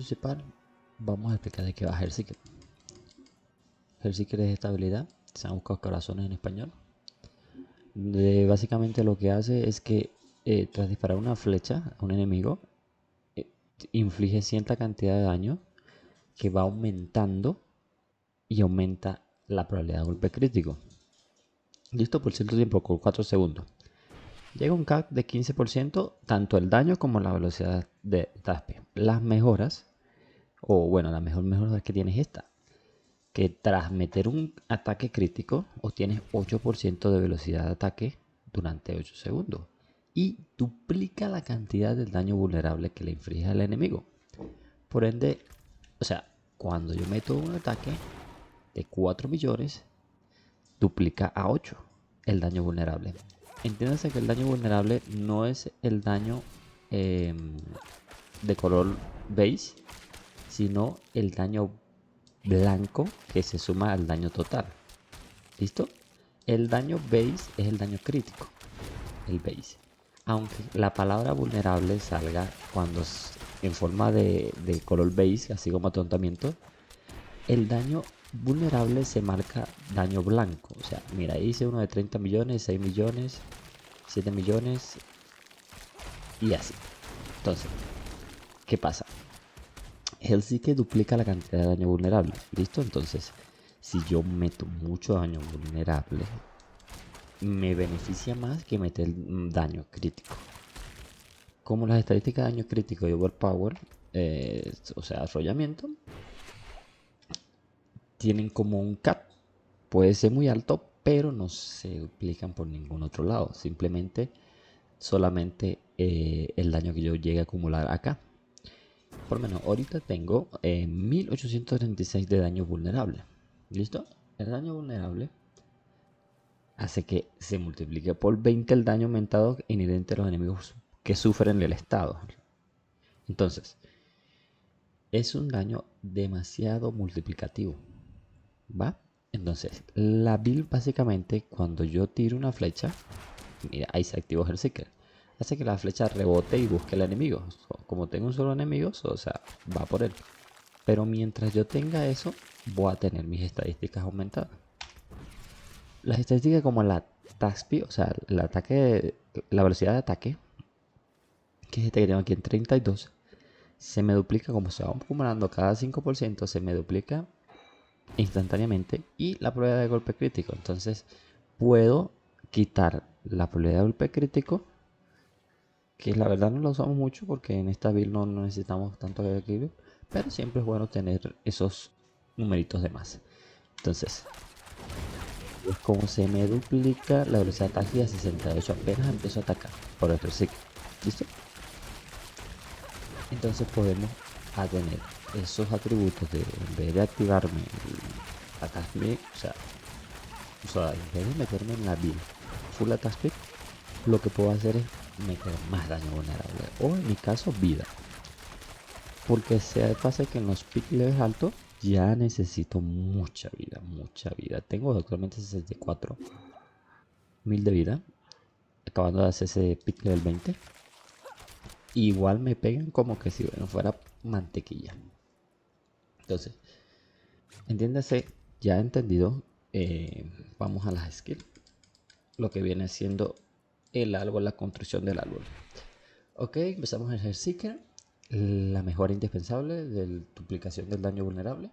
principal, vamos a explicar de qué va Hellseeker. Hellseeker es esta habilidad, se han buscado corazones en español. Básicamente lo que hace es que tras disparar una flecha a un enemigo, inflige cierta cantidad de daño que va aumentando y aumenta la probabilidad de golpe crítico. Listo por cierto tiempo, con 4 segundos. Llega un cap de 15%, tanto el daño como la velocidad de taspe. Las mejoras, o bueno, la mejor que tienes es esta, que tras meter un ataque crítico obtienes 8% de velocidad de ataque durante 8 segundos y duplica la cantidad del daño vulnerable que le inflige al enemigo. Por ende, o sea, cuando yo meto un ataque de 4 millones, duplica a 8 el daño vulnerable. Entiéndase que el daño vulnerable no es el daño de color beige, sino el daño blanco que se suma al daño total. ¿Listo? El daño base es el daño crítico, el base. Aunque la palabra vulnerable salga cuando en forma de color beige, así como atontamiento, el daño vulnerable se marca daño blanco. O sea, mira, ahí hice uno de 30 millones, 6 millones, 7 millones y así. Entonces, ¿qué pasa? Hellseeker duplica la cantidad de daño vulnerable. ¿Listo? Entonces, si yo meto mucho daño vulnerable, me beneficia más que meter daño crítico. Como las estadísticas de daño crítico y overpower, o sea, arrollamiento, tienen como un cap. Puede ser muy alto, pero no se duplican por ningún otro lado. Simplemente, solamente el daño que yo llegue a acumular acá. Por lo menos ahorita tengo 1836 de daño vulnerable. ¿Listo? El daño vulnerable hace que se multiplique por 20 el daño aumentado inherente a los enemigos que sufren el estado. Entonces, es un daño demasiado multiplicativo. ¿Va? Entonces, la build básicamente, cuando yo tiro una flecha, mira, ahí se activó Hellseeker. Hace que la flecha rebote y busque al enemigo. Como tengo un solo enemigo, o sea, va por él. Pero mientras yo tenga eso, voy a tener mis estadísticas aumentadas. Las estadísticas como la TASPI, o sea, el ataque, la velocidad de ataque, que es este que tengo aquí en 32, se me duplica como se va acumulando cada 5%, se me duplica instantáneamente y la probabilidad de golpe crítico. Entonces puedo quitar la probabilidad de golpe crítico, que la verdad no la usamos mucho porque en esta build no necesitamos tanto equilibrio, pero siempre es bueno tener esos numeritos de más. Entonces, es como se me duplica la velocidad de ataque a 68 apenas empiezo a atacar por el reciclo. ¿Listo? Entonces podemos tener esos atributos de, en vez de activarme el attack speed, o sea, en vez de meterme en la build full attack speed, lo que puedo hacer es meter más daño vulnerable o en mi caso vida, porque se pasa que en los peak levels altos ya necesito mucha vida, tengo actualmente 64.000 de vida, acabando de hacer ese peak level 20. Igual me pegan como que si bueno, fuera mantequilla. Entonces, entiéndase, ya entendido, vamos a las skills. Lo que viene siendo el árbol, la construcción del árbol. Ok, empezamos el Hellseeker, la mejora indispensable de duplicación del daño vulnerable.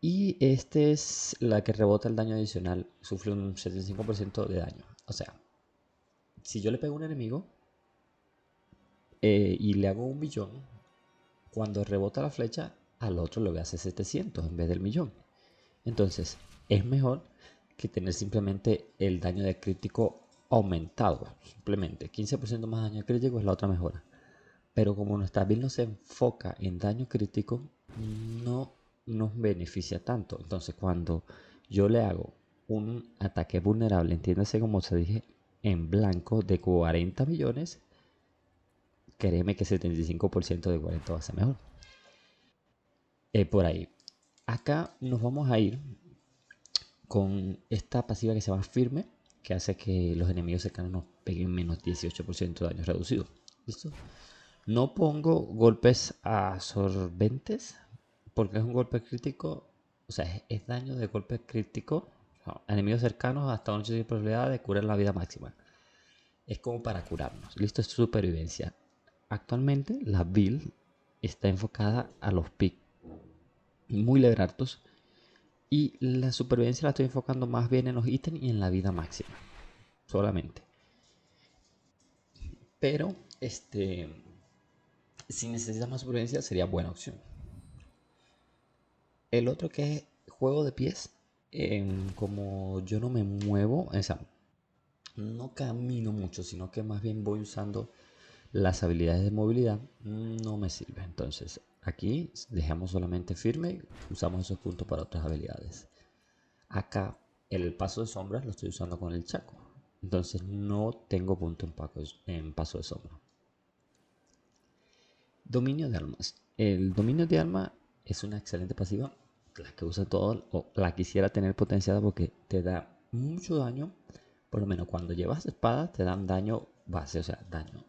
Y este es la que rebota el daño adicional, sufre un 75% de daño. O sea, si yo le pego a un enemigo y le hago 1.000.000, cuando rebota la flecha, al otro le voy a hacer 700 en vez del 1.000.000. Entonces, es mejor que tener simplemente el daño de crítico aumentado. Simplemente 15% más daño crítico es la otra mejora. Pero como nuestra build no se enfoca en daño crítico, no nos beneficia tanto. Entonces, cuando yo le hago un ataque vulnerable, entiéndase como se dije, en blanco de 40 millones, créeme que 75% de 40 va a ser mejor. Por ahí. Acá nos vamos a ir con esta pasiva que se llama firme, que hace que los enemigos cercanos nos peguen menos 18% de daño reducido. ¿Listo? No pongo golpes absorbentes porque es un golpe crítico, o sea, es daño de golpe crítico. A enemigos cercanos hasta un 80% de probabilidad de curar la vida máxima. Es como para curarnos. Listo, es supervivencia. Actualmente la build está enfocada a los picks muy level y la supervivencia la estoy enfocando más bien en los ítems y en la vida máxima. Solamente. Pero, si necesitas más supervivencia sería buena opción. El otro que es juego de pies. Como yo no me muevo, o sea, no camino mucho, sino que más bien voy usando las habilidades de movilidad, no me sirve. Entonces, aquí dejamos solamente firme, usamos esos puntos para otras habilidades. Acá, el paso de sombras lo estoy usando con el Chaco. Entonces, no tengo punto en paso de sombra. Dominio de almas. El dominio de alma es una excelente pasiva, la que usa todo, o la quisiera tener potenciada porque te da mucho daño. Por lo menos cuando llevas espadas te dan daño base, o sea, daño.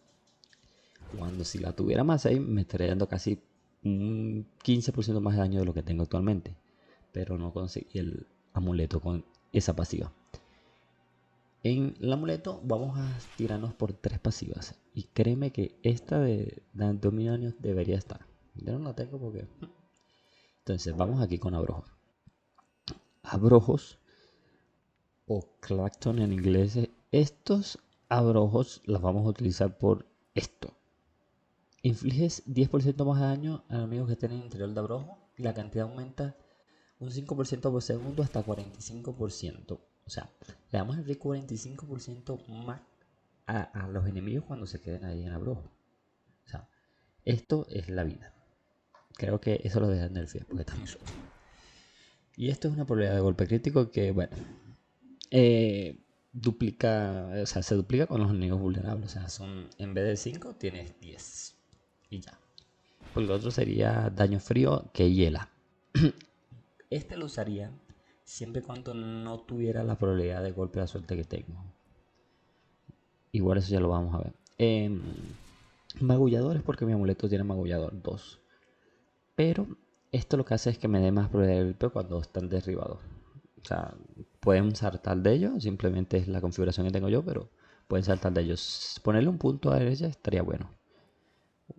Cuando si la tuviera más ahí me estaría dando casi un 15% más de daño de lo que tengo actualmente. Pero no conseguí el amuleto con esa pasiva. En el amuleto vamos a tirarnos por 3 pasivas. Y créeme que esta de dominio debería estar. Yo no la tengo porque... Entonces vamos aquí con abrojos. Abrojos o Clacton en inglés. Estos abrojos los vamos a utilizar por esto. Infliges 10% más de daño a enemigos que estén en el interior de abrojo y la cantidad aumenta un 5% por segundo hasta 45%. O sea, le damos el 45% más a los enemigos cuando se queden ahí en abrojo. O sea, esto es la vida. Creo que eso lo dejan del fiel porque está muy suelto. Y esto es una probabilidad de golpe crítico que, bueno, duplica, o sea, se duplica con los enemigos vulnerables. O sea, son en vez de 5 tienes 10 y ya. Pues lo otro sería daño frío que hiela. Este lo usaría siempre y cuando no tuviera la probabilidad de golpe de suerte que tengo. Igual eso ya lo vamos a ver. Magullador es porque mi amuleto tiene magullador 2. Pero esto lo que hace es que me dé más probabilidad de golpe cuando están derribados. O sea, pueden saltar de ellos. Simplemente es la configuración que tengo yo, pero pueden saltar de ellos. Ponerle un punto a la derecha estaría bueno.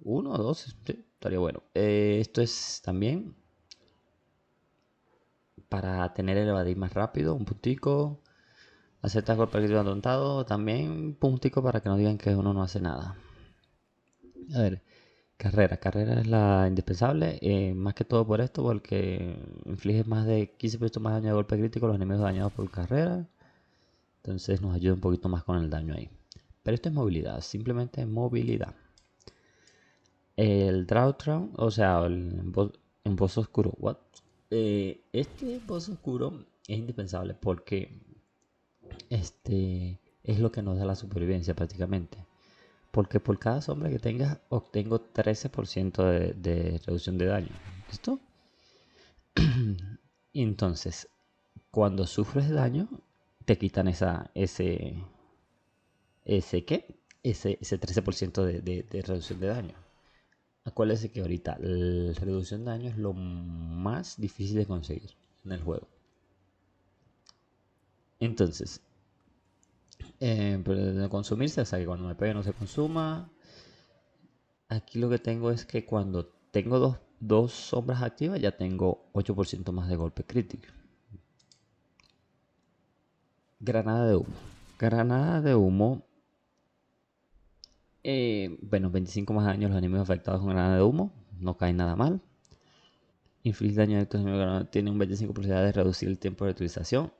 Uno o dos, sí, estaría bueno. Esto es también para tener el evadir más rápido, un puntico. Aceptas golpe crítico atontado, también un puntico para que no digan que uno no hace nada. A ver, carrera es la indispensable, más que todo por esto, porque inflige más de 15% más daño de golpe crítico a los enemigos dañados por carrera. Entonces nos ayuda un poquito más con el daño ahí. Pero esto es movilidad, simplemente movilidad. El Drought, o sea, en boss oscuro. What? Este boss oscuro es indispensable porque es lo que nos da la supervivencia prácticamente. Porque por cada sombra que tengas obtengo 13% de reducción de daño. ¿Listo? Y entonces, cuando sufres daño, te quitan ese 13% de reducción de daño. Acuérdense que ahorita la reducción de daño es lo más difícil de conseguir en el juego. Entonces, de consumirse, o sea que cuando me pegue no se consuma. Aquí lo que tengo es que cuando tengo dos sombras activas ya tengo 8% más de golpe crítico. Granada de humo. Granada de humo. Bueno, 25 más daño a los enemigos afectados con granada de humo. No cae nada mal. Inflige daño a estos enemigos. Tiene un 25% de posibilidad de reducir el tiempo de utilización.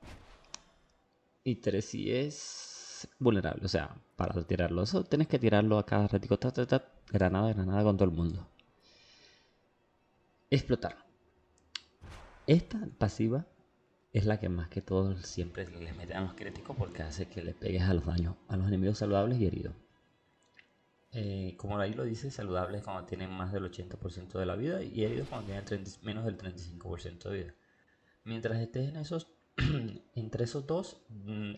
Y 3 si es vulnerable. O sea, para tirarlo. Eso tienes que tirarlo a cada ratico. Granada con todo el mundo. Explotar. Esta pasiva es la que más que todo siempre les meten a los críticos porque hace que le pegues a los daños, a los enemigos saludables y heridos. Como ahí lo dice, saludables cuando tienen más del 80% de la vida y heridos cuando tienen menos del 35% de vida. Mientras estés en esos, entre esos dos,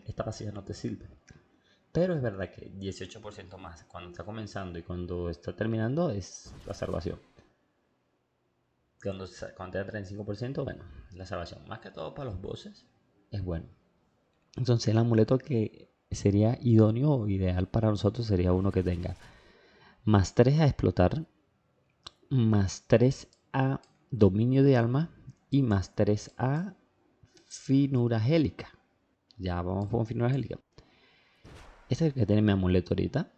esta pasiva no te sirve. Pero es verdad que 18% más cuando está comenzando y cuando está terminando es la salvación. Cuando te da 35%, bueno, la salvación. Más que todo para los bosses, es bueno. Entonces el amuleto que sería idóneo o ideal para nosotros sería uno que tenga más 3 a explotar, más 3 a dominio de alma y más 3 a finura gélica. Ya vamos con finura gélica. Este es el que tiene mi amuleto ahorita,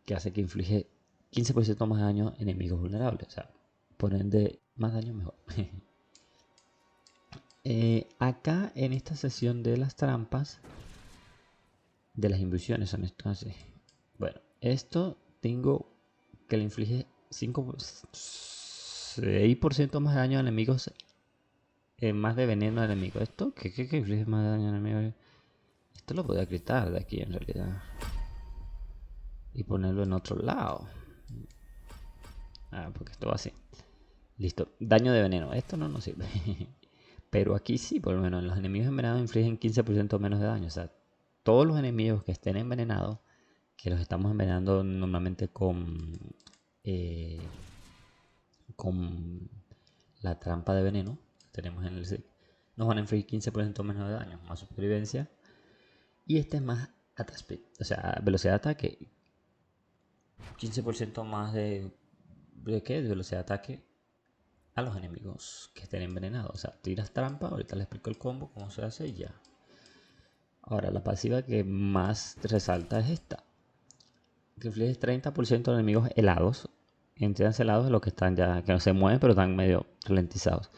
que hace que inflige 15% más daño a enemigos vulnerables. O sea, por ende, más daño mejor. Acá en esta sesión de las trampas, de las infusiones, son esto así. Bueno, esto tengo que le inflige 6% más daño a enemigos, más de veneno a enemigos. ¿Esto? ¿Qué inflige más daño a enemigos? Esto lo podría quitar de aquí en realidad y ponerlo en otro lado. Porque esto va así. Listo. Daño de veneno. Esto no nos sirve. Pero aquí sí, por lo menos los enemigos envenenados infligen 15% menos de daño. O sea, todos los enemigos que estén envenenados, que los estamos envenenando normalmente eh, con la trampa de veneno que tenemos en el SIG, nos van a infligir 15% menos de daño, más supervivencia. Y este es más attack speed, o sea, velocidad de ataque. 15% más ¿de qué? De velocidad de ataque a los enemigos que estén envenenados. O sea, tiras trampa, ahorita les explico el combo, cómo se hace y ya. Ahora, la pasiva que más resalta es esta. Que inflige 30% de enemigos helados. Entiéndanse helados de los que están ya, que no se mueven, pero están medio ralentizados.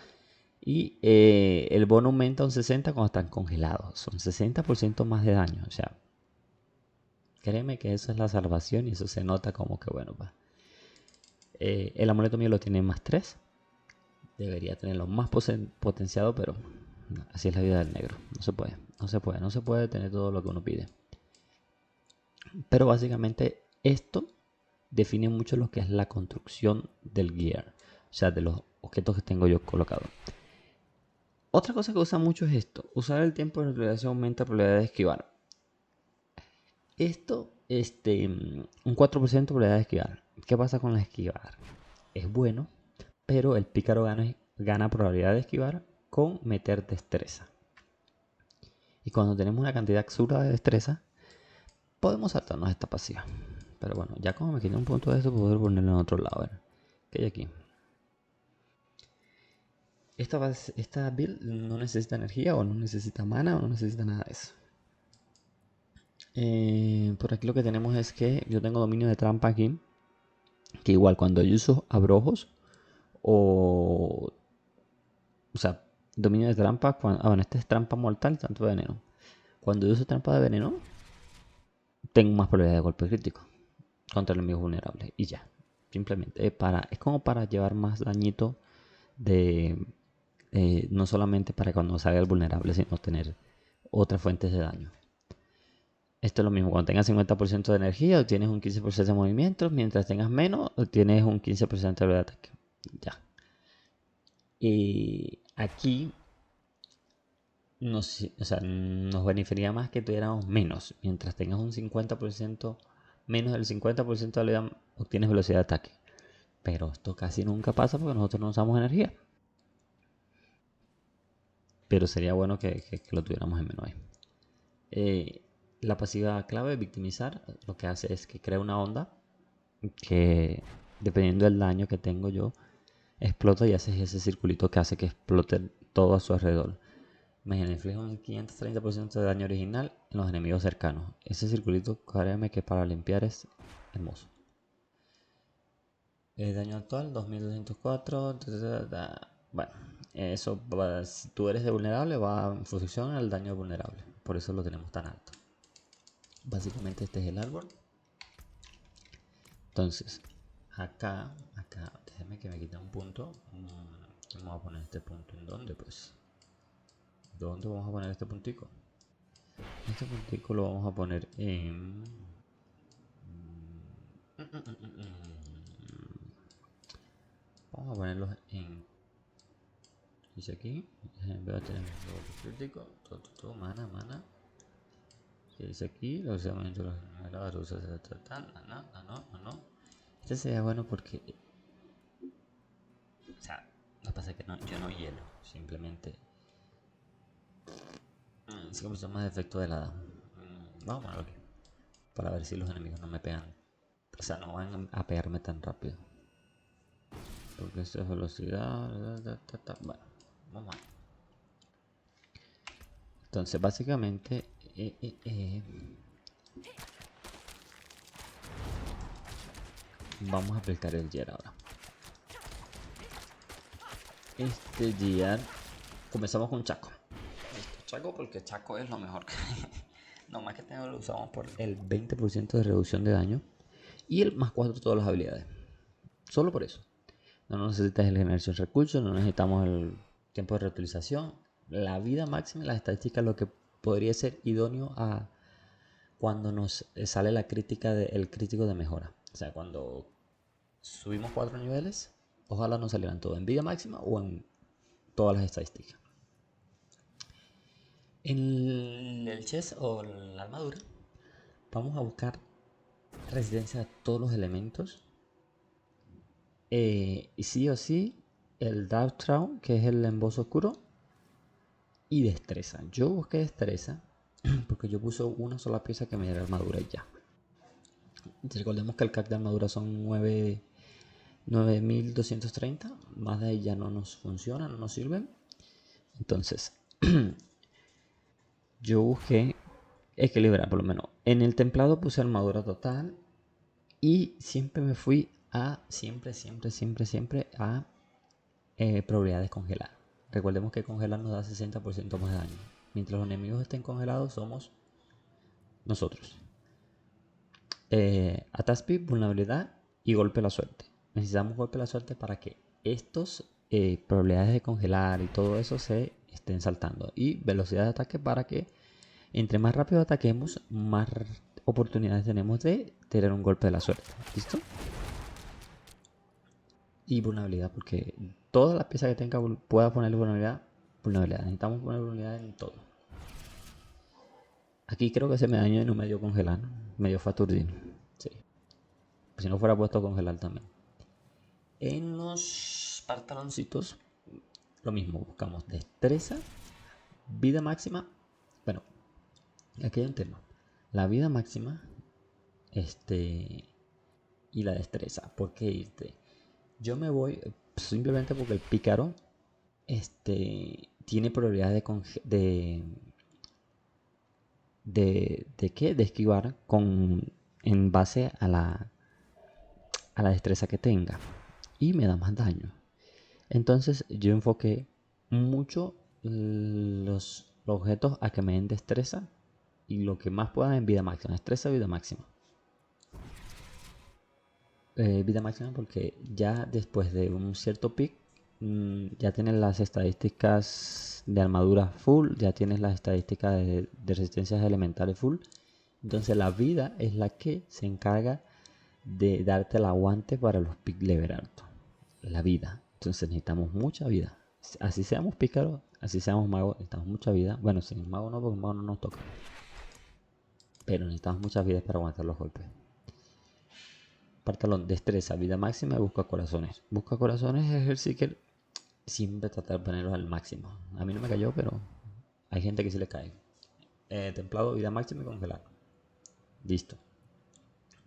Y el bono aumenta un 60 cuando están congelados. Son 60% más de daño. O sea, créeme que eso es la salvación y eso se nota como que bueno. El amuleto mío lo tiene más 3. Debería tenerlo más potenciado, pero así es la vida del negro. No se puede. No se puede tener todo lo que uno pide. Pero básicamente esto define mucho lo que es la construcción del gear. O sea, de los objetos que tengo yo colocados. Otra cosa que usa mucho es esto. Usar el tiempo de realización aumenta la probabilidad de esquivar. Esto, un 4% de probabilidad de esquivar. ¿Qué pasa con la esquivar? Es bueno, pero el pícaro gana probabilidad de esquivar con meter destreza. Y cuando tenemos una cantidad absurda de destreza, podemos saltarnos esta pasiva. Pero bueno, ya como me quité un punto de eso, puedo ponerlo en otro lado. A ver, ¿qué hay aquí? Esta build no necesita energía, o no necesita mana, o no necesita nada de eso. Por aquí lo que tenemos es que yo tengo dominio de trampa aquí. Que igual cuando yo uso abrojos o sea, dominio de trampa, bueno, este es trampa mortal, tanto de veneno. Cuando yo uso trampa de veneno, tengo más probabilidad de golpe crítico contra enemigos vulnerables. Y ya, simplemente es como para llevar más dañito de... no solamente para cuando salga el vulnerable, sino tener otras fuentes de daño. Esto es lo mismo, cuando tengas 50% de energía, obtienes un 15% de movimientos, mientras tengas menos, obtienes un 15% de ataque. Ya. Y aquí o sea, nos beneficiaría más que tuviéramos menos. Mientras tengas un 50%, menos del 50% de habilidad, obtienes velocidad de ataque. Pero esto casi nunca pasa porque nosotros no usamos energía. Pero sería bueno que lo tuviéramos en menos ahí. La pasiva clave, victimizar, lo que hace es que crea una onda que, dependiendo del daño que tengo yo, explota y hace ese circulito que hace que explote todo a su alrededor. Imagina, inflige un 530% de daño original en los enemigos cercanos. Ese circulito, créeme que para limpiar es hermoso. El daño actual, 2204. Bueno, eso si tú eres de vulnerable, va en función al daño vulnerable. Por eso lo tenemos tan alto. Básicamente este es el árbol. Entonces, acá, déjeme que me quite un punto. Vamos a poner este punto en dónde, pues. ¿Dónde vamos a poner este puntico? Este puntico lo vamos a poner en... Vamos a ponerlos en... Dice aquí. Veo a tener crítico. Todo, mana. que dice aquí, los aumentos de los rusos, no. Este sería bueno porque, o sea, lo que pasa es que yo no hielo, simplemente 5% más de efecto de helada. Vamos a ponerlo aquí, para ver si los enemigos no me pegan, o sea, no van a pegarme tan rápido. Porque esto es velocidad, bueno, vamos a ver. Entonces, básicamente, vamos a aplicar el Gear ahora. Este Gear, comenzamos con Chaco. Chaco porque Chaco es lo mejor que no más que tengo, lo usamos por el 20% de reducción de daño y el más 4 de todas las habilidades. Solo por eso. No necesitas el generación de recursos, no necesitamos el tiempo de reutilización. La vida máxima y las estadísticas, lo que podría ser idóneo a cuando nos sale la crítica el crítico de mejora. O sea, cuando subimos 4 niveles, ojalá nos salieran todo en vida máxima o en todas las estadísticas. En el chest o la armadura vamos a buscar resistencia a todos los elementos. Y sí o sí, el Dark Traum, que es el embozo oscuro, y destreza. Yo busqué destreza porque yo puse una sola pieza que me diera armadura y ya. Recordemos que el CAC de armadura son 9230. Más de ahí ya no nos funciona, no nos sirven. Entonces, yo busqué equilibrar, por lo menos. En el templado puse armadura total. Y siempre me fui a, siempre a probabilidades congeladas. Recordemos que congelar nos da 60% más de daño. Mientras los enemigos estén congelados, somos nosotros. Attack speed, vulnerabilidad y golpe de la suerte. Necesitamos golpe de la suerte para que estos probabilidades de congelar y todo eso se estén saltando. Y velocidad de ataque para que entre más rápido ataquemos, más oportunidades tenemos de tener un golpe de la suerte. ¿Listo? Y vulnerabilidad, porque todas las piezas que tenga pueda ponerle vulnerabilidad. Necesitamos poner vulnerabilidad en todo. Aquí creo que se me dañó y no me dio congelar. Me dio Faturdino. Sí. Si no fuera puesto a congelar también. En los pantaloncitos, lo mismo. Buscamos destreza, vida máxima. Bueno, aquí hay un tema. La vida máxima y la destreza. ¿Por qué irte? Yo me voy simplemente porque el pícaro tiene probabilidad de esquivar en base a la destreza que tenga y me da más daño. Entonces yo enfoqué mucho los objetos a que me den destreza y lo que más pueda en vida máxima. Destreza, vida máxima. Vida máxima porque ya después de un cierto pick ya tienes las estadísticas de armadura full, ya tienes las estadísticas de resistencias elementales full. Entonces la vida es la que se encarga de darte el aguante para los pick level altos. La vida. Entonces necesitamos mucha vida. Así seamos pícaros, así seamos magos, necesitamos mucha vida. Bueno, sin mago no, porque el mago no nos toca. Pero necesitamos muchas vidas para aguantar los golpes. Pantalón, destreza, vida máxima y busca corazones. Busca corazones es el Seeker. Siempre tratar de ponerlos al máximo. A mí no me cayó, pero hay gente que sí le cae. Templado, vida máxima y congelar. Listo.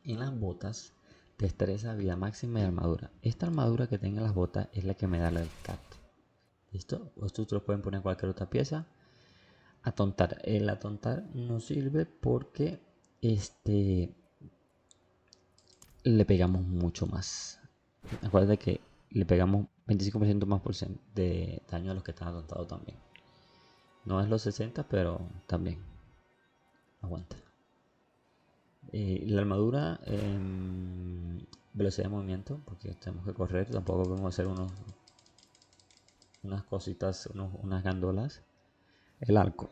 En las botas, destreza, vida máxima y armadura. Esta armadura que tenga las botas es la que me da el cat. ¿Listo? Ustedes pueden poner cualquier otra pieza. Atontar. El atontar no sirve porque le pegamos mucho más. Acuérdate que le pegamos 25% más de daño a los que están atontados también. No es los 60, pero también aguanta. La armadura, velocidad de movimiento, porque tenemos que correr. Tampoco podemos hacer unas cositas, unas gandolas. El arco.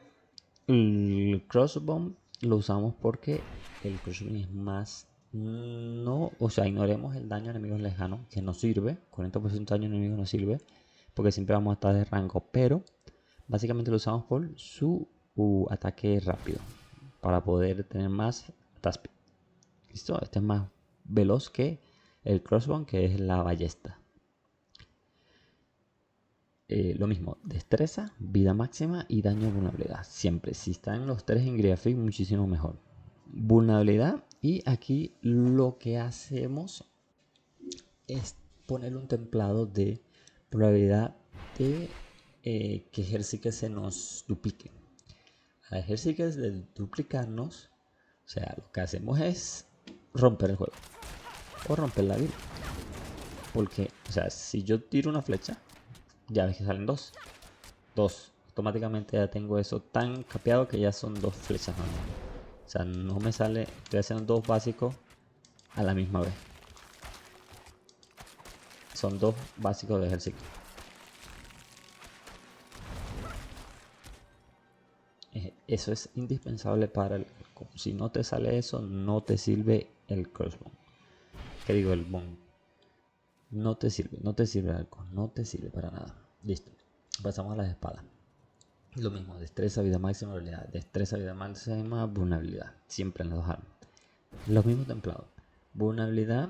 El crossbow lo usamos porque el crossbow es más. No, o sea, ignoremos el daño a enemigos lejanos, que no sirve. 40% de daño a enemigos no sirve, porque siempre vamos a estar de rango. Pero básicamente lo usamos por su ataque rápido. para poder tener más attack speed. ¿Listo? Este es más veloz que el crossbow, que es la ballesta. Lo mismo, destreza, vida máxima y daño de vulnerabilidad. Siempre, si están los tres en Griffith, muchísimo mejor. Vulnerabilidad, y aquí lo que hacemos es poner un templado de probabilidad de que Ejerciques se nos duplique. A Ejerciques de duplicarnos, o sea, lo que hacemos es romper el juego o romper la vida. Porque, o sea, si yo tiro una flecha, ya ves que salen dos. Automáticamente ya tengo eso tan capeado que ya son dos flechas. O sea, no me sale, estoy haciendo dos básicos a la misma vez. Son dos básicos de ejercicio. Eso es indispensable para el arco. Si no te sale eso, no te sirve el crossbow. ¿Qué digo? El bow. No te sirve el arco. No te sirve para nada. Listo. Pasamos a las espadas. Lo mismo, destreza, vida máxima, vulnerabilidad. Destreza, vida máxima, vulnerabilidad. Siempre en las dos armas. Los mismos templados. Vulnerabilidad.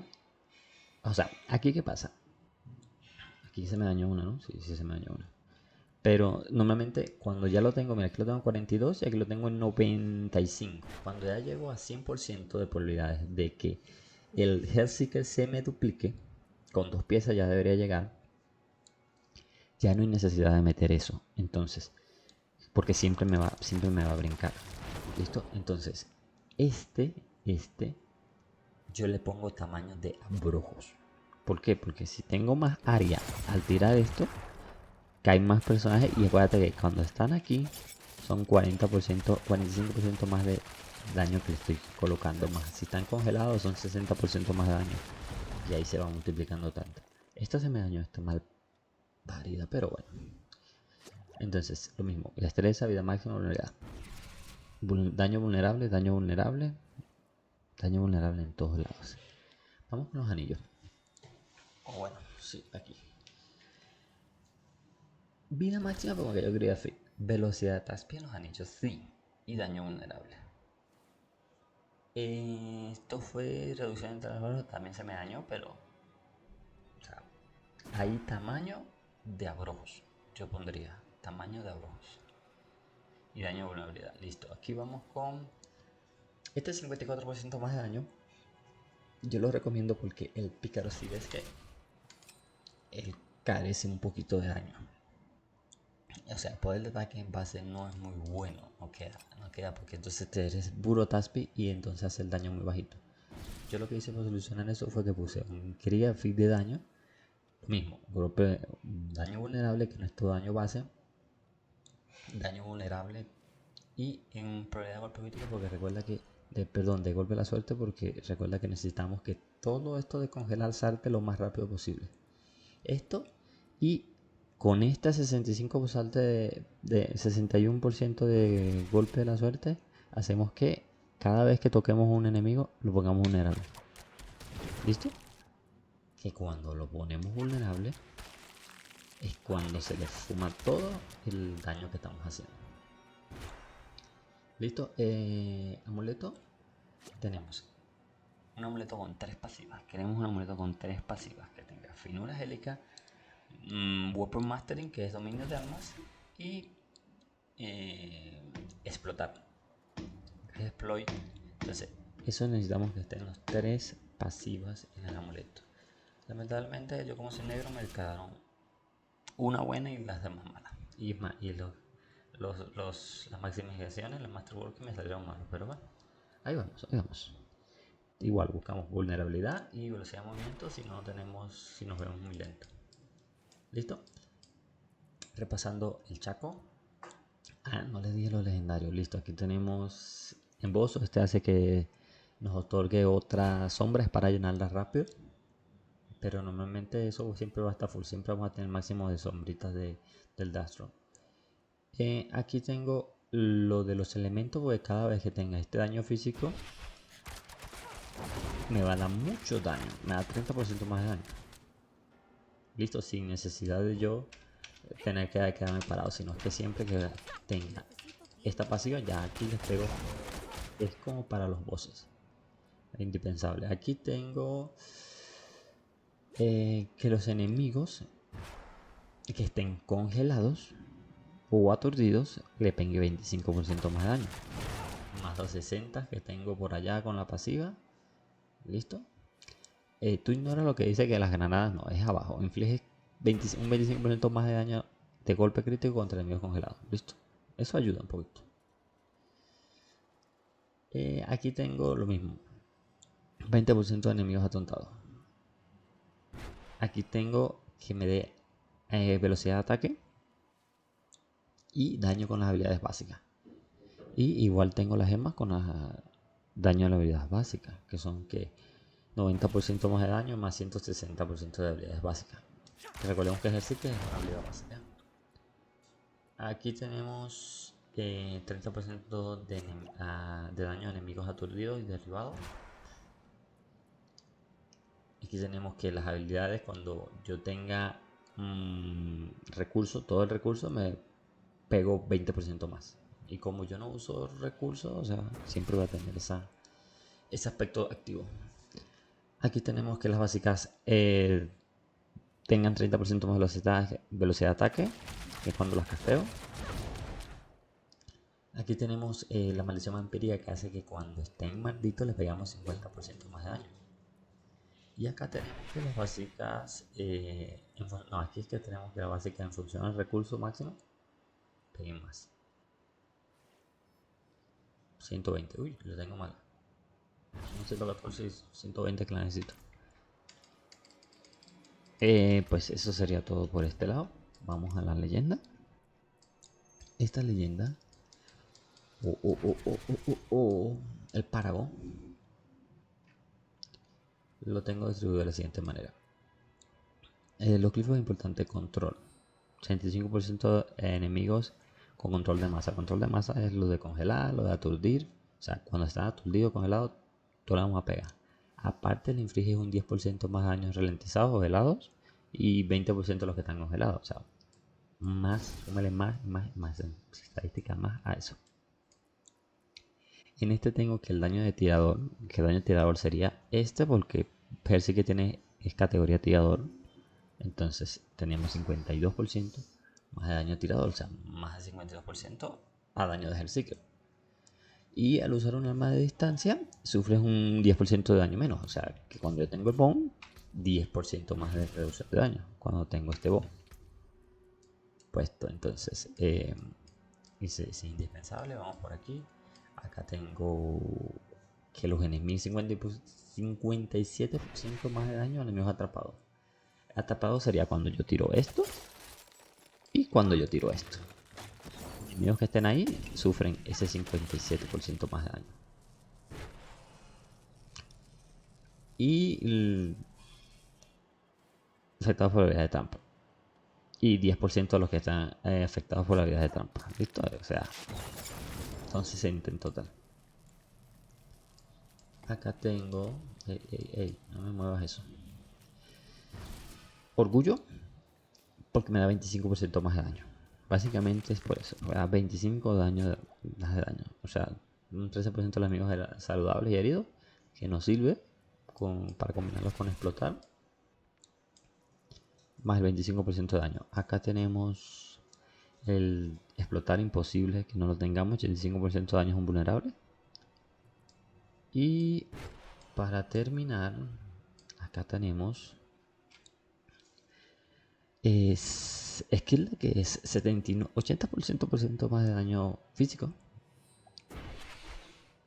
O sea, ¿aquí qué pasa? Aquí se me dañó una, ¿no? Sí, se me dañó una. Pero normalmente cuando ya lo tengo, mira, aquí lo tengo en 42 y aquí lo tengo en 95. Cuando ya llego a 100% de probabilidades de que el Hellseeker se me duplique, con 2 piezas ya debería llegar, ya no hay necesidad de meter eso. Entonces, porque siempre me va a brincar. ¿Listo? Entonces, yo le pongo tamaño de abrojos. ¿Por qué? Porque si tengo más área al tirar esto, caen más personajes, y acuérdate que cuando están aquí son 40%, 45% más de daño que le estoy colocando más. Si están congelados son 60% más de daño, y ahí se va multiplicando tanto. Esto se me dañó, esto mal parida, pero bueno. Entonces, lo mismo, destreza, vida máxima, vulnerabilidad. Daño vulnerable, daño vulnerable, daño vulnerable en todos lados. Vamos con los anillos. Bueno, sí, aquí. Vida máxima como que yo quería fit. Velocidad de taspia en los anillos, sí. Y daño vulnerable. Esto fue reducción de trabajo, también se me dañó, pero... O sea, hay tamaño de abrojos. Yo pondría tamaño de abrojos. Y daño vulnerabilidad. Listo, aquí vamos con... Este 54% más de daño. Yo lo recomiendo porque el pícaro sí ves que él carece un poquito de daño. O sea, el poder de ataque en base no es muy bueno, no queda porque entonces te eres puro Taspi y entonces hace el daño muy bajito. Yo lo que hice para solucionar eso fue que puse un cría fit de daño, lo mismo, golpe, daño vulnerable, que no es todo daño base, daño vulnerable y en probabilidad de golpe crítico, porque recuerda que, de golpe a la suerte, porque recuerda que necesitamos que todo esto de congelar salte lo más rápido posible. Esto, y con esta 65% de 61% de golpe de la suerte, hacemos que cada vez que toquemos a un enemigo lo pongamos vulnerable. ¿Listo? Que cuando lo ponemos vulnerable es cuando se le fuma todo el daño que estamos haciendo. ¿Listo? Amuleto. Tenemos un amuleto con 3 pasivas. Queremos un amuleto con 3 pasivas que tenga finura gélica, Weapon Mastering, que es dominio de armas, y explotar, exploit. Entonces, eso necesitamos que estén los 3 pasivas en el amuleto. Lamentablemente, yo como soy negro me quedaron una buena y las demás malas. Y las maximizaciones, las Masterwork me salieron malos, pero bueno, ahí vamos. Igual buscamos vulnerabilidad y velocidad de movimiento si nos vemos muy lentos. ¿Listo? Repasando el Chaco. No les dije los legendarios. Listo, aquí tenemos embozo. Este hace que nos otorgue otras sombras para llenarlas rápido. Pero normalmente eso siempre va a estar full. Siempre vamos a tener máximo de sombritas del Dastro. Aquí tengo lo de los elementos, porque cada vez que tenga este daño físico me va a dar mucho daño. Me da 30% más de daño. Listo, sin necesidad de yo tener que quedarme parado, sino que siempre que tenga esta pasiva, ya aquí les pego es como para los bosses. Indispensable. Aquí tengo que los enemigos que estén congelados o aturdidos le pegue 25% más de daño. Más los 60 que tengo por allá con la pasiva. ¿Listo? Tú ignoras lo que dice que las granadas no, es abajo. Inflige un 25% más de daño de golpe crítico contra enemigos congelados. ¿Listo? Eso ayuda un poquito. Aquí tengo lo mismo. 20% de enemigos atontados. Aquí tengo que me dé velocidad de ataque y daño con las habilidades básicas. Y igual tengo las gemas con daño a las habilidades básicas, que son que 90% más de daño más 160% de habilidades básicas. Recordemos que ejercicio es una habilidad básica. Aquí tenemos 30% de daño a enemigos aturdidos y derribados. Aquí tenemos que las habilidades, cuando yo tenga recursos, todo el recurso, me pego 20% más. Y como yo no uso recursos, o sea, siempre voy a tener ese aspecto activo. Aquí tenemos que las básicas tengan 30% más velocidad de ataque, que es cuando las casteo. Aquí tenemos la maldición vampírica, que hace que cuando estén malditos les pegamos 50% más de daño. Y acá tenemos que las básicas, aquí es que tenemos que las básicas en función al recurso máximo peguen más. 120, uy, lo tengo mal. No 114, 120 que la necesito. Pues eso sería todo por este lado. Vamos a la leyenda. Esta leyenda, el Paragon, lo tengo distribuido de la siguiente manera. Los glifos de importante control. 85% de enemigos con control de masa. Control de masa es lo de congelar, lo de aturdir. O sea, cuando están aturdidos, congelados, tú le vamos a pegar. Aparte le infliges un 10% más daños ralentizados o helados y 20% los que están congelados. O sea, súmale más estadística más a eso. En este tengo que el daño de tirador, que el daño de tirador sería este, porque Percy que tiene es categoría tirador. Entonces tenemos 52% más de daño de tirador, o sea, más de 52% a daño de ejercicio. Y al usar un arma de distancia, sufres un 10% de daño menos. O sea, que cuando yo tengo el bomb, 10% más de reducción de daño. Cuando tengo este bomb puesto, entonces es indispensable. Vamos por aquí. Acá tengo que los enemigos 57% más de daño a enemigos atrapados. Atrapados sería cuando yo tiro esto y cuando yo tiro esto. Los enemigos que estén ahí sufren ese 57% más de daño. Y afectados por la habilidad de trampa. Y 10% de los que están afectados por la habilidad de trampa. ¿Listo? O sea, son 60 en total. Acá tengo... no me muevas eso. Orgullo, porque me da 25% más de daño. Básicamente es por eso. Me da 25 daño más de daño. O sea, un 13% de los enemigos saludables y heridos, que nos sirve para combinarlos con explotar. Más el 25% de daño. Acá tenemos el explotar imposible, que no lo tengamos. 85% de daño es un vulnerable. Y para terminar, acá tenemos skill, que es 80% más de daño físico.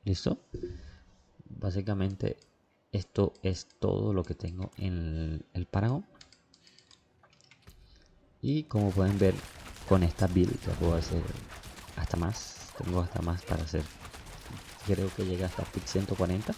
¿Listo? Básicamente esto es todo lo que tengo en el Paragon. Y como pueden ver, con esta build ya puedo hacer hasta más. Tengo hasta más para hacer. Creo que llega hasta pick 140.